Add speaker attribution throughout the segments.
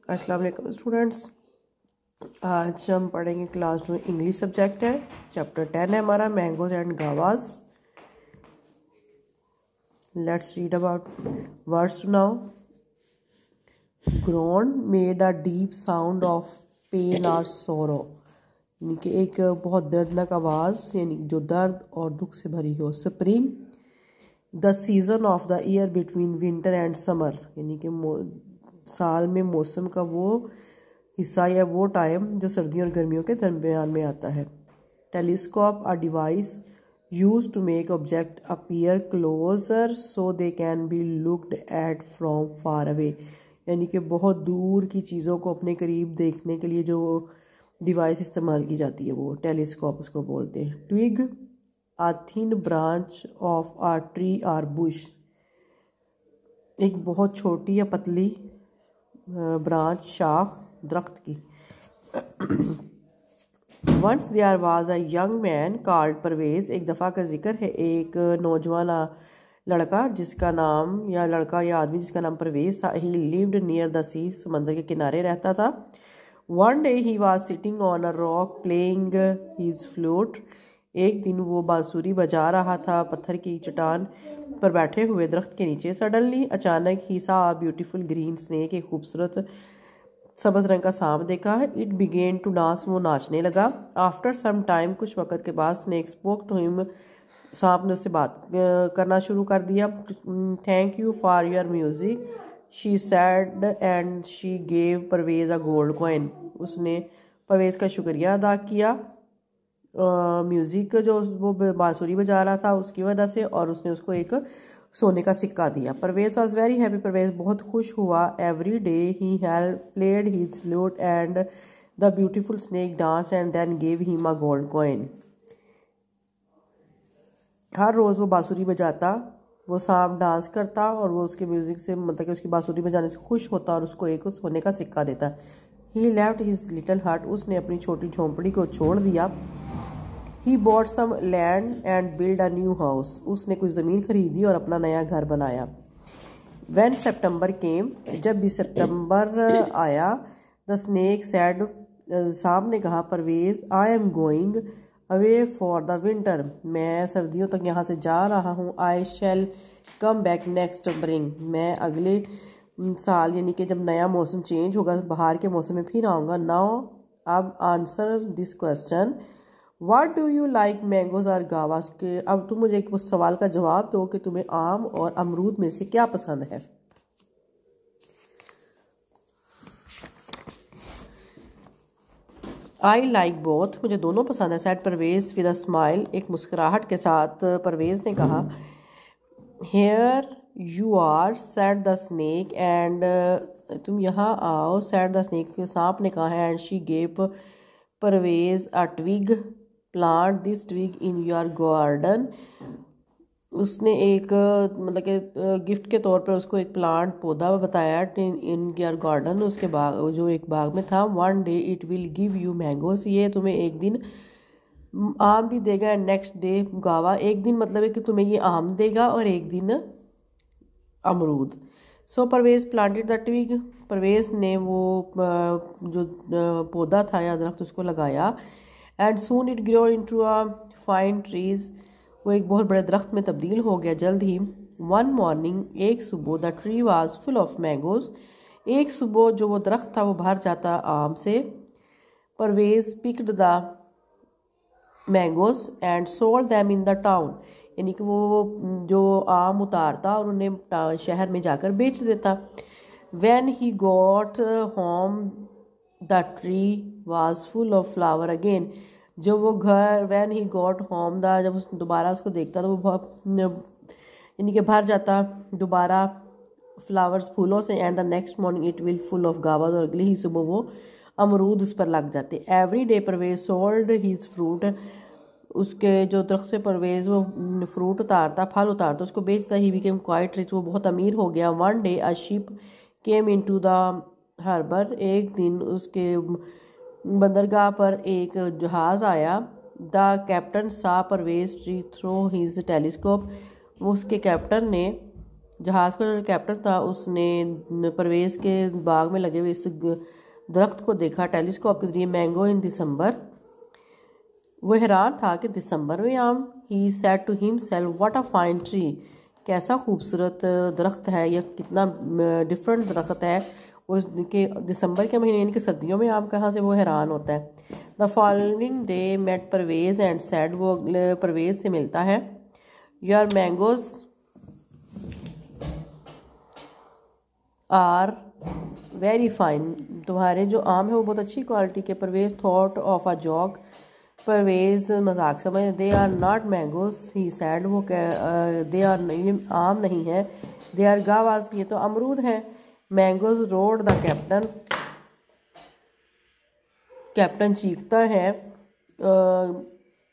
Speaker 1: अस्सलाम वालेकुम स्टूडेंट्स। आज हम पढ़ेंगे क्लास 2 इंग्लिश सब्जेक्ट है। चैप्टर 10 है हमारा mangoes and guavas. Let's read about words now. Groan made a deep sound of pain और सोरो, यानी कि एक बहुत दर्दनाक आवाज़, यानी जो दर्द और दुख से भरी हो। Spring the season off the year between winter and summer, यानी कि साल में मौसम का वो हिस्सा या वो टाइम जो सर्दियों और गर्मियों के दरमियान में आता है। Telescope a device use to make object appear closer so they can be looked at from far away, यानी कि बहुत दूर की चीज़ों को अपने करीब देखने के लिए जो डिवाइस इस्तेमाल की जाती है वो टेलीस्कोप उसको बोलते हैं। Twig a thin branch of a tree or bush, एक बहुत छोटी या पतली ब्रांच शाख दरख्त की। Once there was a young man called Parvez, एक दफ़ा का जिक्र है एक नौजवान लड़का जिसका नाम या लड़का या आदमी जिसका नाम परवेज था। ही लिव्ड नियर द सी, समंदर के किनारे रहता था। One day he was sitting on a rock playing his flute, एक दिन वो बांसुरी बजा रहा था पत्थर की चट्टान पर बैठे हुए दरख्त के नीचे। सडनली, अचानक, ही सा ब्यूटीफुल ग्रीन स्नेक, एक खूबसूरत सब्ज रंग का सांप देखा है। इट बिगेन टू डांस, वो नाचने लगा। आफ्टर सम टाइम, कुछ वक़्त के बाद, स्नेक स्पोक टू हिम, सांप ने उससे बात करना शुरू कर दिया। Thank you for your music she said and she gave Parvez a gold coin, उसने परवेज का शुक्रिया अदा किया म्यूज़िक जो वो बांसुरी बजा रहा था उसकी वजह से, और उसने उसको एक सोने का सिक्का दिया। Parvez was very happy, Parvez बहुत खुश हुआ। Every day he had played his flute and the beautiful snake dance and then gave him a gold coin, हर रोज़ वो बांसुरी बजाता, वो सांप डांस करता और वो उसके म्यूज़िक से, मतलब कि उसकी बांसुरी बजाने से खुश होता और उसको एक सोने का सिक्का देता। ही लेफ्ट हिज लिटिल हट, उसने अपनी छोटी झोंपड़ी को छोड़ दिया। He bought some land and build a new house, उसने कुछ ज़मीन खरीदी और अपना नया घर बनाया। व्हेन सितंबर केम, जब भी सितंबर आया, द स्नेक सैड, सांप ने कहा, Parvez I am going away for the winter, मैं सर्दियों तक यहाँ से जा रहा हूँ। I shall come back next spring, मैं अगले साल, यानी कि जब नया मौसम चेंज होगा, बाहर के मौसम में फिर आऊँगा। नाउ अब answer this question, what do you like mangoes और गावास, के अब तुम मुझे एक उस सवाल का जवाब दो कि तुम्हें आम और अमरूद में से क्या पसंद है। आई लाइक बोथ, मुझे दोनों पसंद है। Said Parvez with a smile, एक मुस्कुराहट के साथ परवेज ने कहा। Here you are said the snake and, तुम यहाँ आओ, सैड द स्नेक, सांप ने कहा है। And she gave Parvez a twig, plant this twig in your garden, उसने एक मतलब कि गिफ्ट के तौर पर उसको एक प्लांट पौधा बताया इन योर गार्डन, उसके बाग, जो एक बाग में था। One day it will give you mangoes, ये तुम्हें एक दिन आम भी देगा। एंड नेक्स्ट डे गावा, एक दिन मतलब है कि तुम्हें ये आम देगा और एक दिन अमरूद। So Parvez planted the twig, Parvez ने वो जो पौधा था या दरख्त उसको लगाया। And soon it grow into a fine trees, वो एक बहुत बड़े दरख्त में तब्दील हो गया जल्द ही। वन मॉर्निंग, एक सुबह, the tree was full of mangoes, एक सुबह जो वो दरख्त था वो भर जाता आम से। Parvez picked the mangoes and sold them in the town, यानी कि वो जो आम उतारता और उन्हें शहर में जाकर बेच देता। When he got home the tree was full of flower again, जब वो घर, when he got home the, जब उस दोबारा उसको देखता तो वो बहुत, यानी कि भर जाता दोबारा फ्लावर्स, फूलों से। And the next morning it will full of guavas, और अगली ही सुबह वो अमरूद उस पर लग जाते। Every day Parvez sold his fruit, उसके जो दरख्त से परवेज वो फ्रूट उतारता, फल उतारता, उसको बेचता। ही बिकेम क्वाइट रिच, वो बहुत अमीर हो गया। One day a ship came into the harbour, एक दिन उसके बंदरगाह पर एक जहाज़ आया। The captain saw Parvez tree through his telescope, उसके कैप्टन ने जहाज़ का जो कैप्टन था उसने परवेज़ के बाग में लगे हुए इस दरख्त को देखा टेलीस्कोप के जरिए, मैंगो इन दिसंबर। वो हैरान था कि दिसंबर में आम। He said to himself what a fine tree, कैसा खूबसूरत दरख्त है, यह कितना डिफरेंट दरख्त है। उसके दिसंबर के महीने यानी कि सर्दियों में आम कहाँ से, वो हैरान होता है। The following day met Parvez and said, वो परवेज़ से मिलता है। Your mangoes are very fine, तुम्हारे जो आम है वो बहुत अच्छी क्वालिटी के। Parvez thought of a joke, Parvez मजाक समझ। They are not mangoes he said, वो दे आर नहीं, आम नहीं है। दे आर गावास, ये तो अमरूद है। Mangoes roared the captain, captain चीखता है।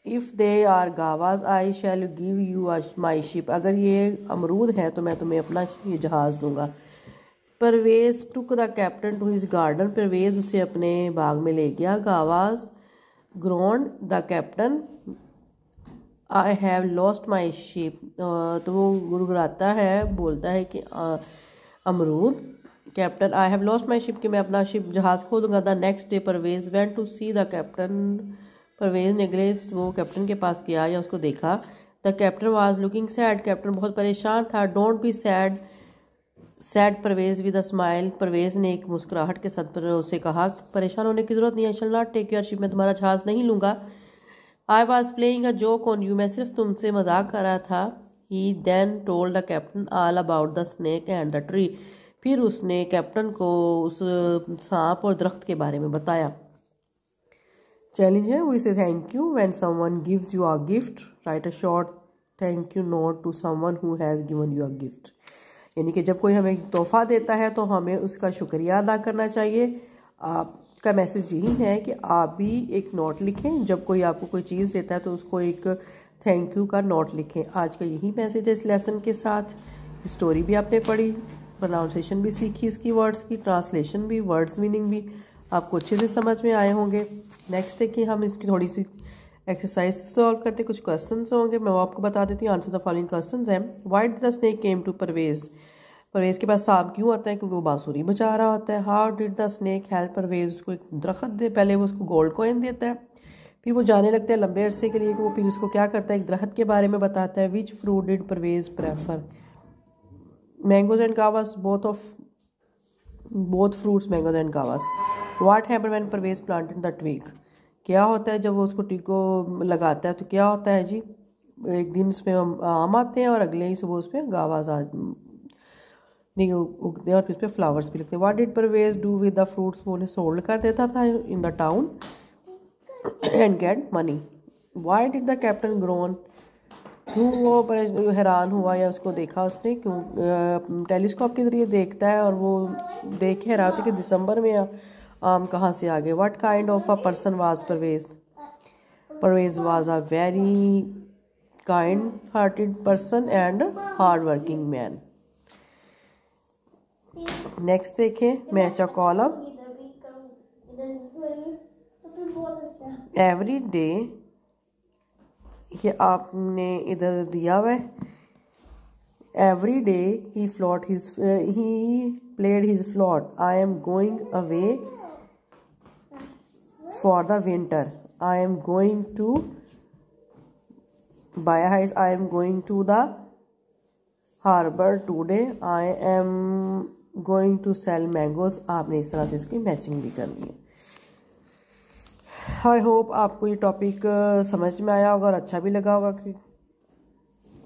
Speaker 1: If they are guavas I shall give you my ship, अगर ये अमरूद है तो मैं तुम्हें अपना ये जहाज़ दूंगा। Parvez took the captain to his garden, Parvez उसे अपने बाग में ले गया। Guavas groan the captain I have lost my ship, तो वो गुड़गुड़ाता है, बोलता है कि अमरूद। Captain I have lost my ship, कि मैं अपना शिप जहाज़ खो दूंगा। The next day Parvez went to see the captain, Parvez ने अगले वो कैप्टन के पास गया या उसको देखा। The captain was looking sad, captain बहुत परेशान था। Don't be sad said Parvez with a smile, Parvez ने एक मुस्कुराहट के साथ उसे कहा परेशान होने की ज़रूरत नहीं है। Shall not take your ship, मैं तुम्हारा जहाज़ नहीं लूँगा। I was playing a joke on you, मैं सिर्फ तुमसे मजाक कर रहा था। He then told the captain all about the snake and the tree, फिर उसने कैप्टन को उस सांप और दरख्त के बारे में बताया। चैलेंज है, we say thank you when someone gives you a gift, write a short thank you note to someone who has given you a gift, यानी कि जब कोई हमें तोहफा देता है तो हमें उसका शुक्रिया अदा करना चाहिए। आपका मैसेज यही है कि आप भी एक नोट लिखें, जब कोई आपको कोई चीज़ देता है तो उसको एक थैंक यू का नोट लिखें। आज का यही मैसेज है इस लेसन के साथ। स्टोरी भी आपने पढ़ी, प्रोनाउंसिएशन भी सीखी, इसकी वर्ड्स की ट्रांसलेशन भी, वर्ड्स मीनिंग भी आपको अच्छे से समझ में आए होंगे। नेक्स्ट देखिए हम इसकी थोड़ी सी एक्सरसाइज सॉल्व करते, कुछ क्वेश्चंस होंगे, मैं वो आपको बता देती हूँ। आंसर द फॉलोइंग क्वेश्चंस हैं। Why did the snake came to Parvez, Parvez के पास सांप क्यों आता है, क्योंकि वो बांसुरी बजा रहा होता है। How did the snake help Parvez, उसको एक दरख्त दे, पहले वो उसको गोल्ड कॉइन देता है, फिर वो जाने लगता है लंबे अरसे के लिए, कि वो फिर उसको क्या करता है, एक दरख्त के बारे में बताता है। Which fruit did Parvez prefer, mangoes and guavas, both fruits mangoes and guavas. What happen when Parvez planted the twig, क्या होता है जब वो उसको टिक को लगाता है तो क्या होता है जी, एक दिन उसमें आम आते हैं और अगले ही सुबह उस पर गावास नहीं उगते हैं और फिर उस पर फ्लावर्स भी लगते हैं। What did Parvez do with the fruits, वो उन्हें सोल्ड कर देता था in the town and get money. Why did the captain groan, क्यों वो हैरान हुआ या उसको देखा उसने, क्यों टेलीस्कोप के ज़रिए देखता है और वो देख हैरान था कि दिसंबर में आम कहाँ से आ गए। What kind of a person was Parvez, Parvez was a very kind hearted person and hard working man. Next देखें match a column. Every day, ये आपने इधर दिया हुआ है। Every day he played his flute, I am going away for the winter, I am going to buy हाइस, I am going to the harbour today, I am going to sell mangoes. आपने इस तरह से इसकी matching भी करनी है। I hope आपको ये टॉपिक समझ में आया होगा और अच्छा भी लगा होगा। कि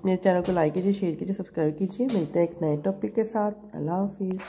Speaker 1: मेरे चैनल को लाइक कीजिए, शेयर कीजिए, सब्सक्राइब कीजिए। मिलते हैं एक नए टॉपिक के साथ। अल्लाह हाफिज़।